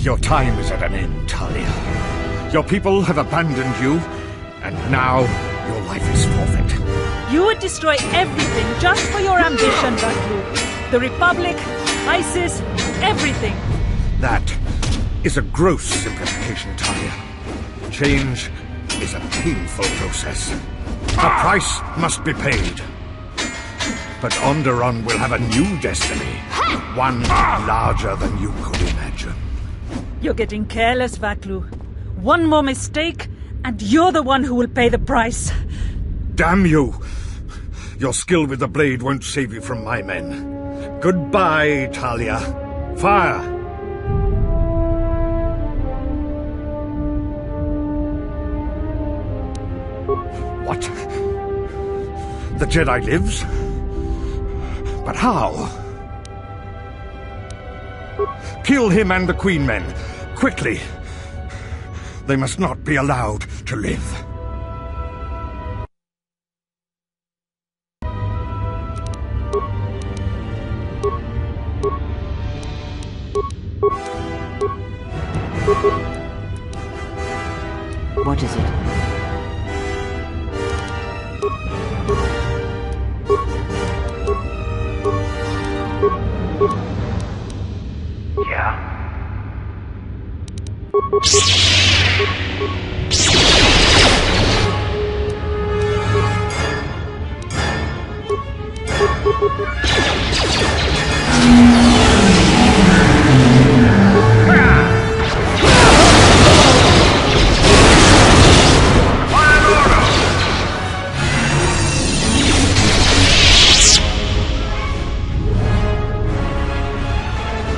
Your time is at an end, Talia. Your people have abandoned you, and now your life is forfeit. You would destroy everything just for your ambition, Baklu. The Republic, ISIS, everything. That is a gross simplification, Talia. Change is a painful process. The price must be paid. But Onderon will have a new destiny. One larger than you could imagine. You're getting careless, Vaklu. One more mistake, and you're the one who will pay the price. Damn you! Your skill with the blade won't save you from my men. Goodbye, Talia. Fire! What? The Jedi lives? But how? Kill him and the Queen men. Quickly. They must not be allowed to live. What is it?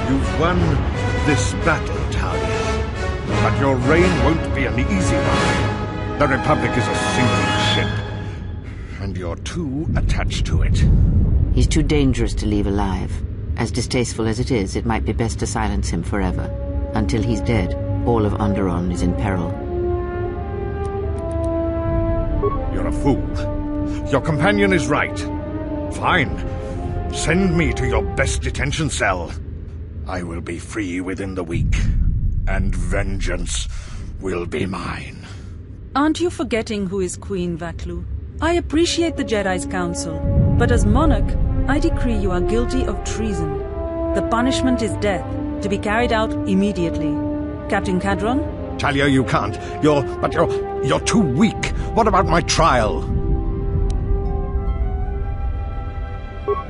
You've won this battle, Talia. But your reign won't be an easy one. The Republic is a sinking ship, and you're too attached to it. He's too dangerous to leave alive. As distasteful as it is, it might be best to silence him forever. Until he's dead, all of Onderon is in peril. You're a fool. Your companion is right. Fine. Send me to your best detention cell. I will be free within the week, and vengeance will be mine. Aren't you forgetting who is Queen, Vaklu? I appreciate the Jedi's counsel, but as monarch, I decree you are guilty of treason. The punishment is death, to be carried out immediately. Captain Cadron? Talia, you can't. You're too weak. What about my trial?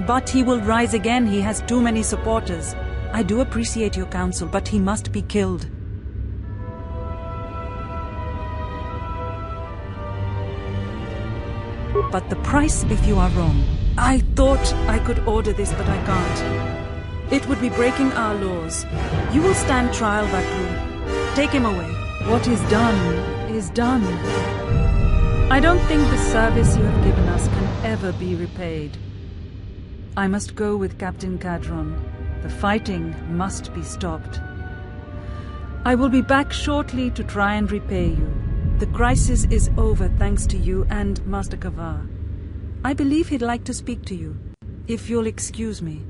But he will rise again. He has too many supporters. I do appreciate your counsel, but he must be killed. But the price if you are wrong. I thought I could order this, but I can't. It would be breaking our laws. You will stand trial, Vaklu. Take him away. What is done is done. I don't think the service you have given us can ever be repaid. I must go with Captain Cadron. The fighting must be stopped. I will be back shortly to try and repay you. The crisis is over thanks to you and Master Kavar. I believe he'd like to speak to you, if you'll excuse me.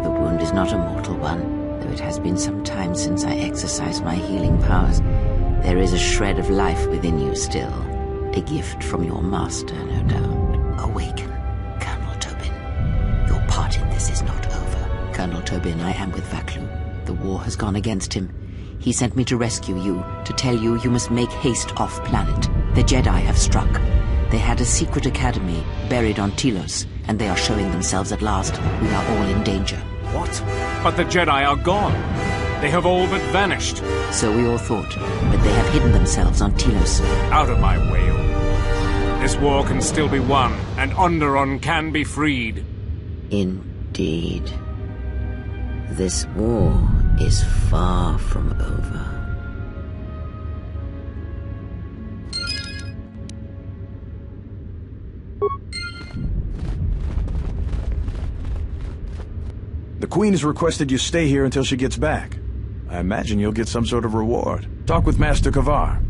The wound is not a mortal one. It has been some time since I exercised my healing powers. There is a shred of life within you still. A gift from your master, no doubt. Awaken, Colonel Tobin. Your part in this is not over. Colonel Tobin, I am with Vaklu. The war has gone against him. He sent me to rescue you, to tell you you must make haste off-planet. The Jedi have struck. They had a secret academy buried on Telos, and they are showing themselves at last. We are all in danger. What? But the Jedi are gone. They have all but vanished. So we all thought, but they have hidden themselves on Telos. Out of my way. This war can still be won, and Onderon can be freed. Indeed. This war is far from over. The Queen has requested you stay here until she gets back. I imagine you'll get some sort of reward. Talk with Master Kavar.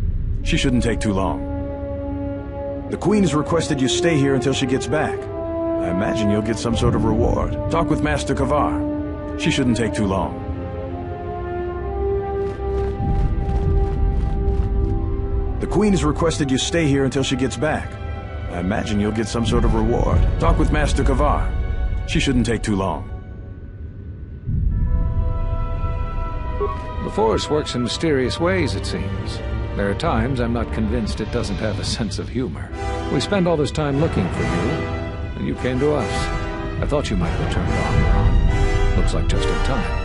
She shouldn't take too long. The Queen has requested you stay here until she gets back. I imagine you'll get some sort of reward. Talk with Master Kavar. She shouldn't take too long. The Queen has requested you stay here until she gets back. I imagine you'll get some sort of reward. Talk with Master Kavar. She shouldn't take too long. The Force works in mysterious ways, it seems. There are times I'm not convinced it doesn't have a sense of humor. We spend all this time looking for you, and you came to us. I thought you might return to Onderon. Looks like just in time.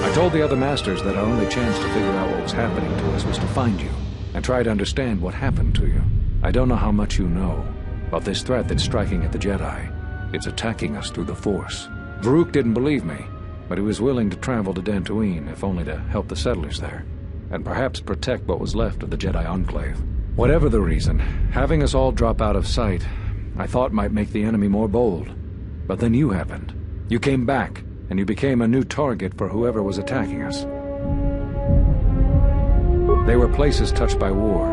I told the other masters that our only chance to figure out what was happening to us was to find you, and try to understand what happened to you. I don't know how much you know about this threat that's striking at the Jedi. It's attacking us through the Force. Varuk didn't believe me, but he was willing to travel to Dantooine, if only to help the settlers there, and perhaps protect what was left of the Jedi Enclave. Whatever the reason, having us all drop out of sight, I thought might make the enemy more bold. But then you happened. You came back, and you became a new target for whoever was attacking us. They were places touched by war,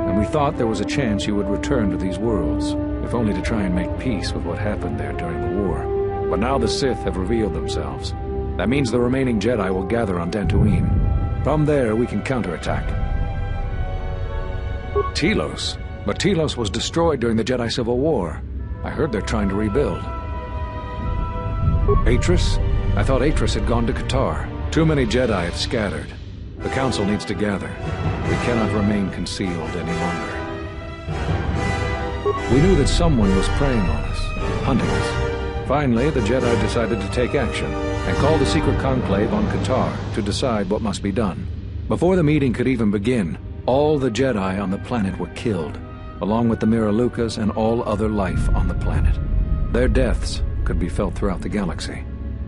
and we thought there was a chance you would return to these worlds, if only to try and make peace with what happened there during the war. But now the Sith have revealed themselves. That means the remaining Jedi will gather on Dantooine. From there, we can counterattack. Telos? But Telos was destroyed during the Jedi Civil War. I heard they're trying to rebuild. Atris? I thought Atris had gone to Qatar. Too many Jedi have scattered. The Council needs to gather. We cannot remain concealed any longer. We knew that someone was preying on us, hunting us. Finally, the Jedi decided to take action, and called a secret conclave on Qatar to decide what must be done. Before the meeting could even begin, all the Jedi on the planet were killed, along with the Miralukas and all other life on the planet. Their deaths could be felt throughout the galaxy.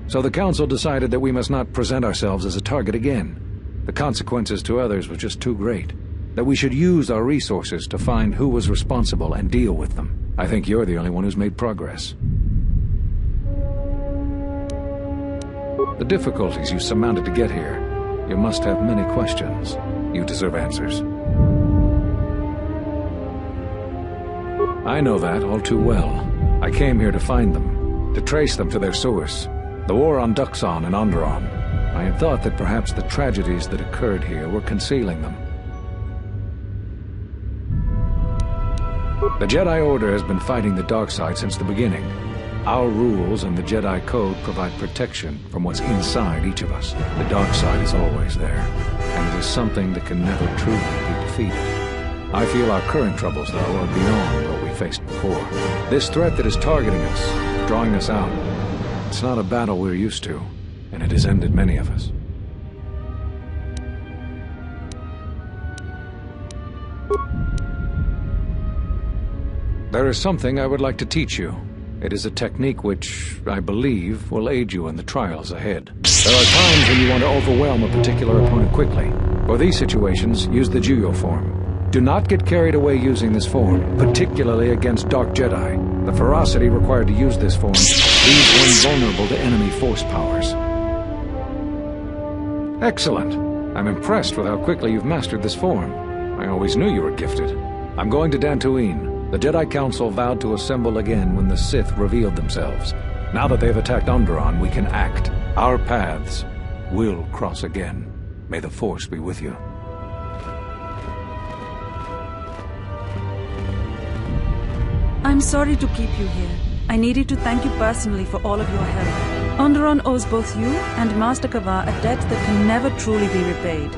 So the Council decided that we must not present ourselves as a target again. The consequences to others were just too great. That we should use our resources to find who was responsible and deal with them. I think you're the only one who's made progress. The difficulties you surmounted to get here, you must have many questions. You deserve answers. I know that all too well. I came here to find them, to trace them to their source. The war on Duxon and Onderon. I had thought that perhaps the tragedies that occurred here were concealing them. The Jedi Order has been fighting the dark side since the beginning. Our rules and the Jedi Code provide protection from what's inside each of us. The dark side is always there, and it is something that can never truly be defeated. I feel our current troubles, though, are beyond what we faced before. This threat that is targeting us, drawing us out, it's not a battle we're used to, and it has ended many of us. There is something I would like to teach you. It is a technique which, I believe, will aid you in the trials ahead. There are times when you want to overwhelm a particular opponent quickly. For these situations, use the Juyo form. Do not get carried away using this form, particularly against Dark Jedi. The ferocity required to use this form leaves one vulnerable to enemy force powers. Excellent! I'm impressed with how quickly you've mastered this form. I always knew you were gifted. I'm going to Dantooine. The Jedi Council vowed to assemble again when the Sith revealed themselves. Now that they've attacked Onderon, we can act. Our paths will cross again. May the Force be with you. I'm sorry to keep you here. I needed to thank you personally for all of your help. Onderon owes both you and Master Kavar a debt that can never truly be repaid.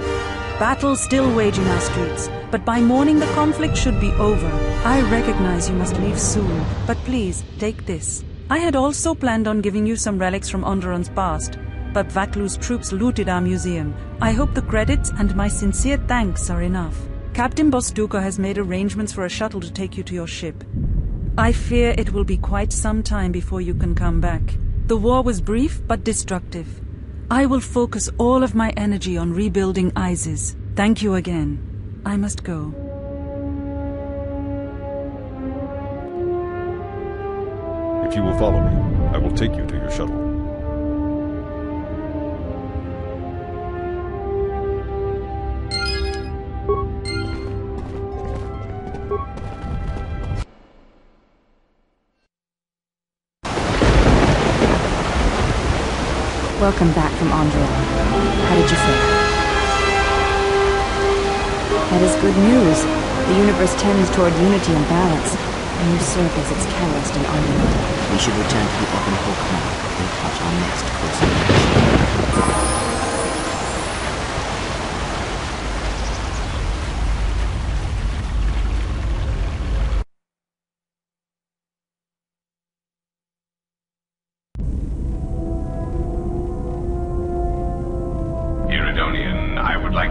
Battles still wage in our streets, but by morning the conflict should be over. I recognize you must leave soon, but please, take this. I had also planned on giving you some relics from Onderon's past, but Vaklu's troops looted our museum. I hope the credits and my sincere thanks are enough. Captain Bostuka has made arrangements for a shuttle to take you to your ship. I fear it will be quite some time before you can come back. The war was brief but destructive. I will focus all of my energy on rebuilding Isis. Thank you again. I must go. If you will follow me, I will take you to your shuttle. Welcome back from Onderon. How did you fare? That is good news. The universe tends toward unity and balance, and you serve as its catalyst in Onderon. We should return to the Ebon Hawk now and plot our next course of action.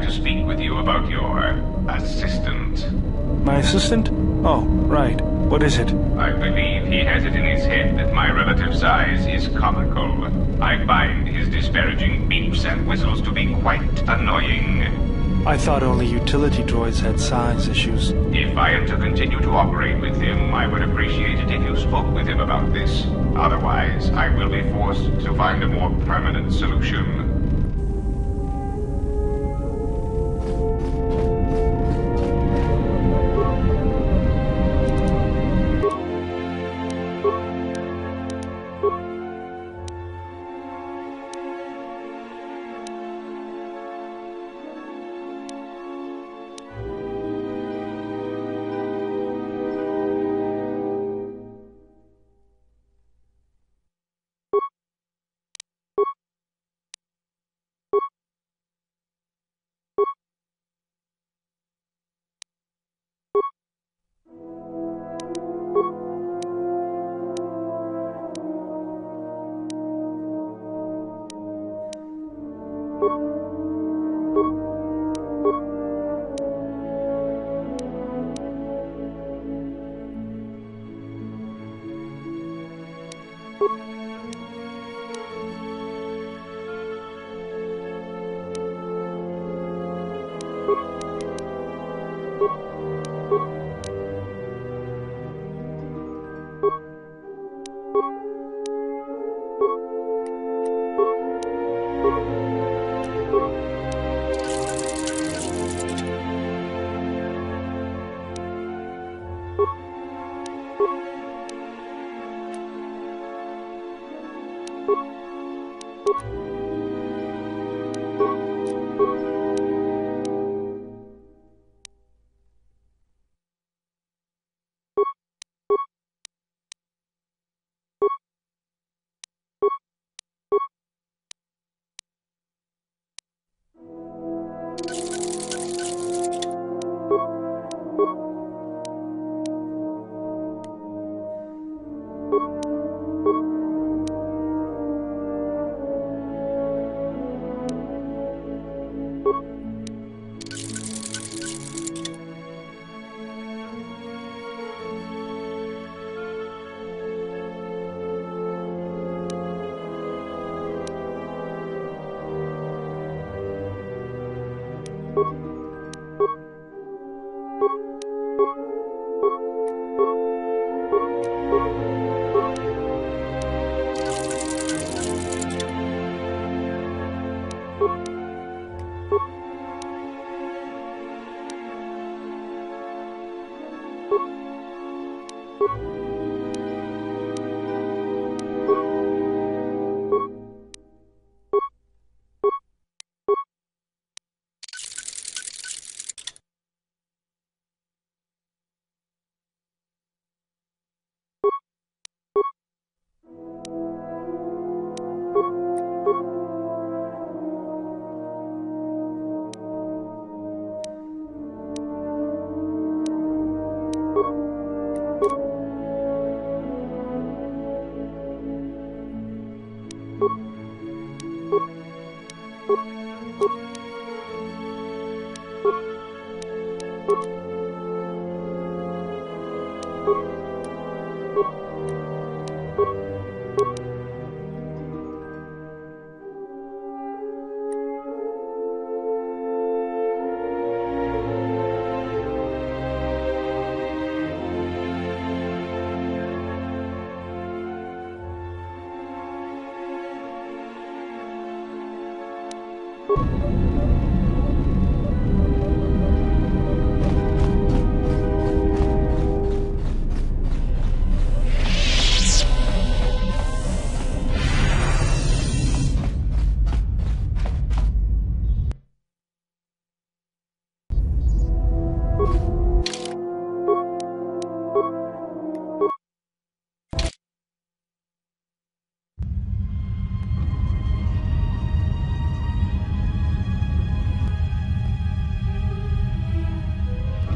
To speak with you about your assistant. My assistant? Oh, right. What is it? I believe he has it in his head that my relative size is comical. I find his disparaging beeps and whistles to be quite annoying. I thought only utility droids had size issues. If I am to continue to operate with him, I would appreciate it if you spoke with him about this. Otherwise, I will be forced to find a more permanent solution.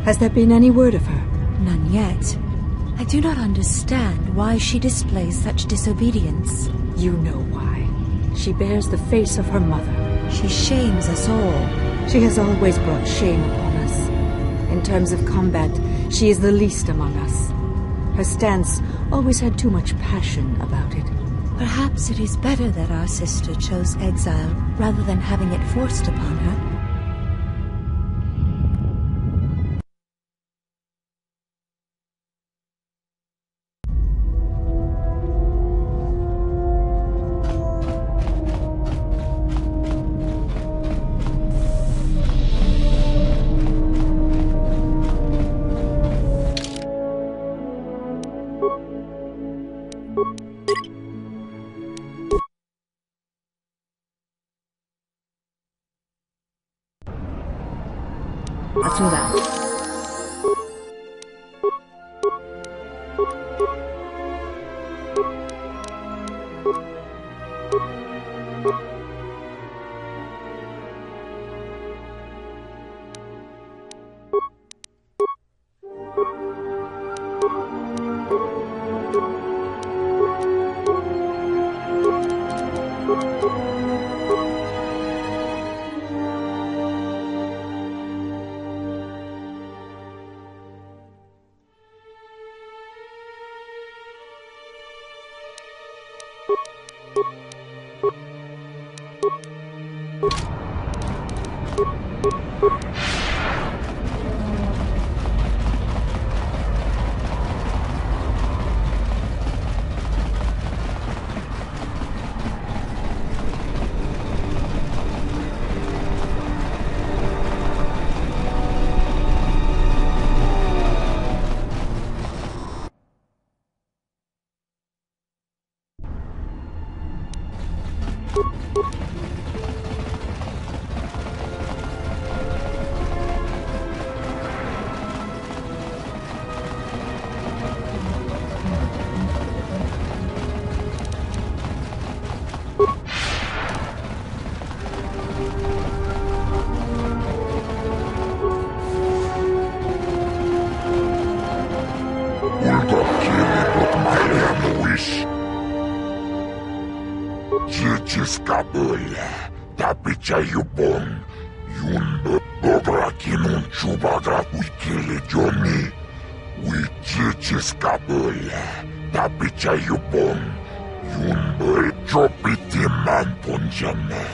Has there been any word of her? None yet. I do not understand why she displays such disobedience. You know why. She bears the face of her mother. She shames us all. She has always brought shame upon us. In terms of combat, she is the least among us. Her stance always had too much passion about it. Perhaps it is better that our sister chose exile rather than having it forced upon her. Let's move out. Tapi cayubong yun bobrakinun chubagra wikili jomi wichichis kabula tapi cayubong yun chopitiman ponjame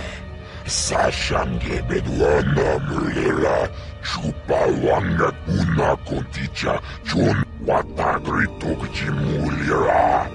sashange beduana mulera chupawanga una konticha chun watagrito kchimulira.